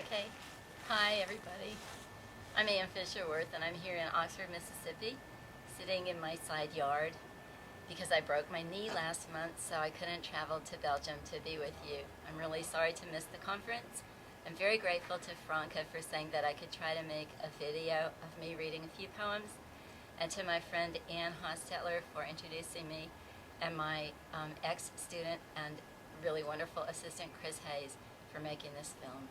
Okay. Hi, everybody. I'm Ann Fisher-Wirth, and I'm here in Oxford, Mississippi, sitting in my side yard because I broke my knee last month, so I couldn't travel to Belgium to be with you. I'm really sorry to miss the conference. I'm very grateful to Franca for saying that I could try to make a video of me reading a few poems, and to my friend Ann Hostetler for introducing me, and my ex-student and really wonderful assistant Chris Hayes for making this film.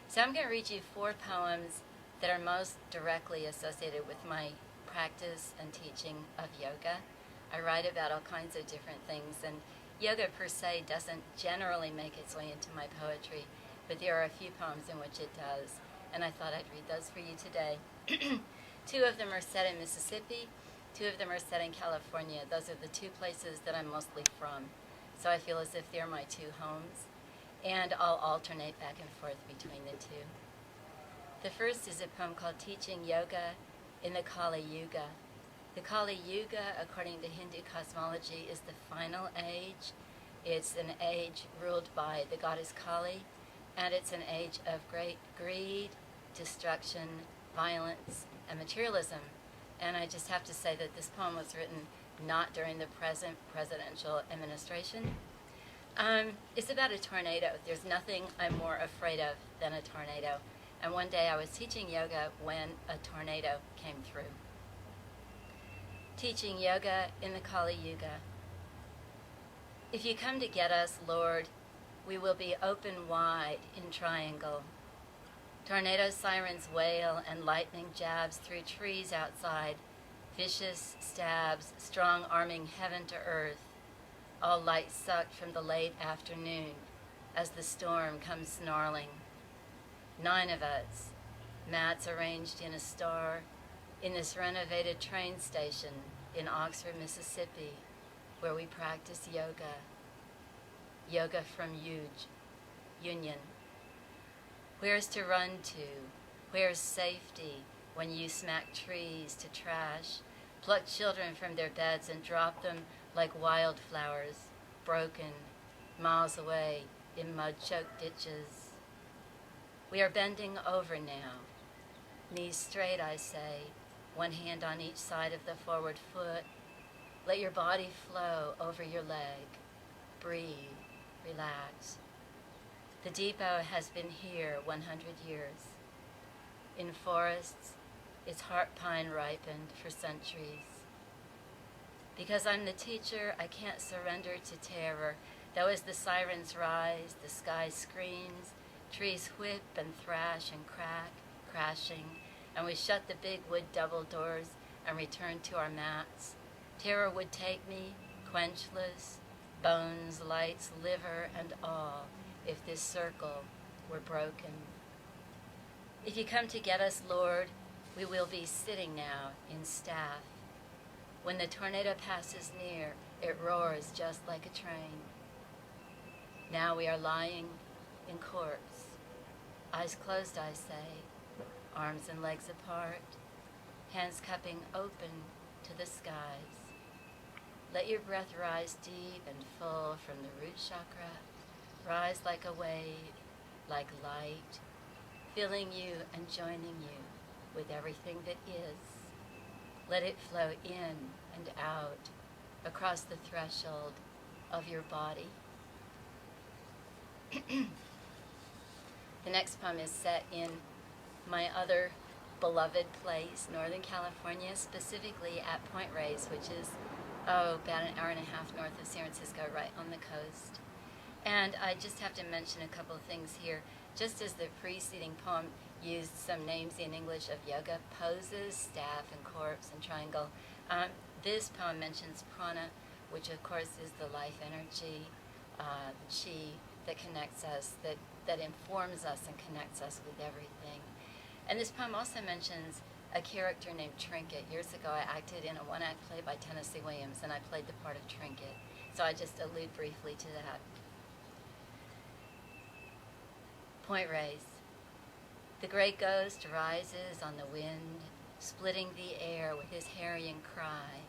So I'm going to read you 4 poems that are most directly associated with my practice and teaching of yoga. I write about all kinds of different things, and yoga per se doesn't generally make its way into my poetry, but there are a few poems in which it does, and I thought I'd read those for you today. 2 of them are set in Mississippi, 2 of them are set in California. Those are the 2 places that I'm mostly from, so I feel as if they're my 2 homes. And I'll alternate back and forth between the 2. The first is a poem called Teaching Yoga in the Kali Yuga. The Kali Yuga, according to Hindu cosmology, is the final age. It's an age ruled by the goddess Kali, and it's an age of great greed, destruction, violence, and materialism. And I just have to say that this poem was written not during the present presidential administration. It's about a tornado. There's nothing I'm more afraid of than a tornado. And one day I was teaching yoga when a tornado came through. Teaching yoga in the Kali Yuga. If you come to get us, Lord, we will be open wide in triangle. Tornado sirens wail and lightning jabs through trees outside. Vicious stabs, strong arming heaven to earth. All light sucked from the late afternoon as the storm comes snarling. 9 of us, mats arranged in a star, in this renovated train station in Oxford, Mississippi, where we practice yoga. Yoga from Union. Where's to run to? Where's safety when you smack trees to trash, pluck children from their beds and drop them like wildflowers, broken, miles away in mud-choked ditches? We are bending over now, knees straight, I say, one hand on each side of the forward foot. Let your body flow over your leg. Breathe, relax. The depot has been here 100 years. In forests, its heart pine ripened for centuries. Because I'm the teacher, I can't surrender to terror, though as the sirens rise, the sky screams, trees whip and thrash and crack, crashing, and we shut the big wood double doors and return to our mats. Terror would take me, quenchless, bones, lights, liver, and all, if this circle were broken. If you come to get us, Lord, we will be sitting now in staff. When the tornado passes near, it roars just like a train. Now we are lying in corpse, eyes closed, I say, arms and legs apart, hands cupping open to the skies. Let your breath rise deep and full from the root chakra, rise like a wave, like light, filling you and joining you with everything that is. Let it flow in and out across the threshold of your body. The next poem is set in my other beloved place, Northern California, specifically at Point Reyes, which is, about an hour and a half north of San Francisco, right on the coast. And I just have to mention a couple of things here. Just as the preceding poem used some names in English of yoga poses, staff and corpse and triangle, this poem mentions prana, which of course is the life energy, chi, that connects us, that informs us and connects us with everything. And this poem also mentions a character named Trinket. Years ago I acted in a one-act play by Tennessee Williams, and I played the part of Trinket. So I just allude briefly to that. Point Reyes. The great ghost rises on the wind, splitting the air with his harrying cry.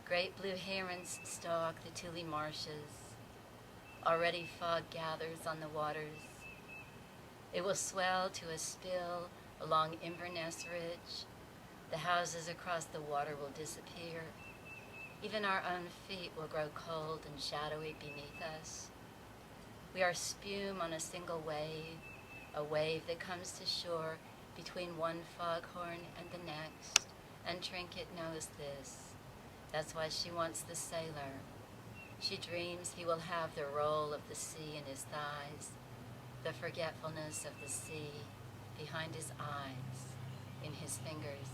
Great blue herons stalk the Tule marshes. Already fog gathers on the waters. It will swell to a spill along Inverness Ridge. The houses across the water will disappear. Even our own feet will grow cold and shadowy beneath us. We are spume on a single wave, a wave that comes to shore between one foghorn and the next, and Trinket knows this. That's why she wants the sailor. She dreams he will have the roll of the sea in his thighs, the forgetfulness of the sea behind his eyes, in his fingers.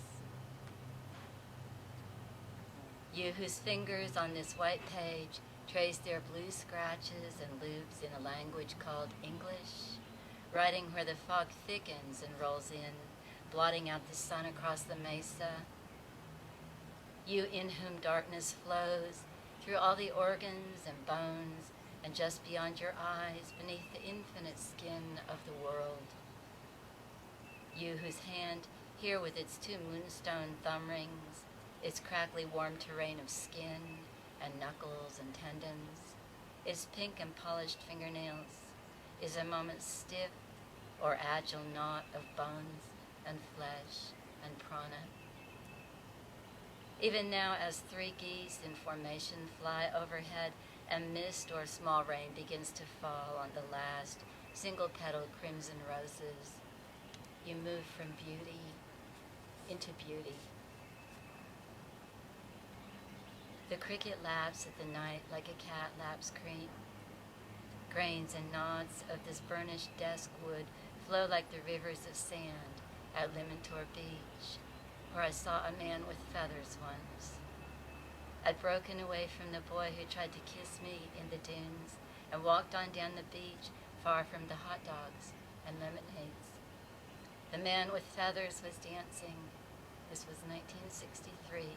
You whose fingers on this white page trace their blue scratches and loops in a language called English, writing where the fog thickens and rolls in, blotting out the sun across the mesa. You in whom darkness flows through all the organs and bones and just beyond your eyes, beneath the infinite skin of the world. You whose hand, here with its 2 moonstone thumb rings, its crackly warm terrain of skin and knuckles and tendons, its pink and polished fingernails, is a moment stiff or agile knot of bones and flesh and prana. Even now, as 3 geese in formation fly overhead and mist or small rain begins to fall on the last single-petaled crimson roses, you move from beauty into beauty. The cricket laughs at the night like a cat laps cream. Grains and nods of this burnished desk wood flow like the rivers of sand at Limantour Beach, where I saw a man with feathers once. I'd broken away from the boy who tried to kiss me in the dunes and walked on down the beach far from the hot dogs and lemonades. The man with feathers was dancing. This was 1963.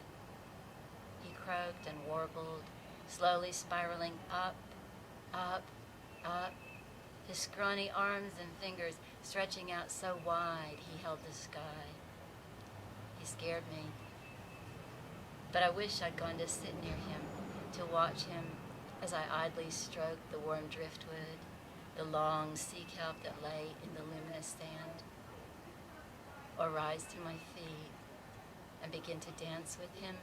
He croaked and warbled, slowly spiraling up, up, up, his scrawny arms and fingers stretching out so wide he held the sky. He scared me. But I wish I'd gone to sit near him, to watch him as I idly stroked the warm driftwood, the long sea kelp that lay in the luminous sand, or rise to my feet and begin to dance with him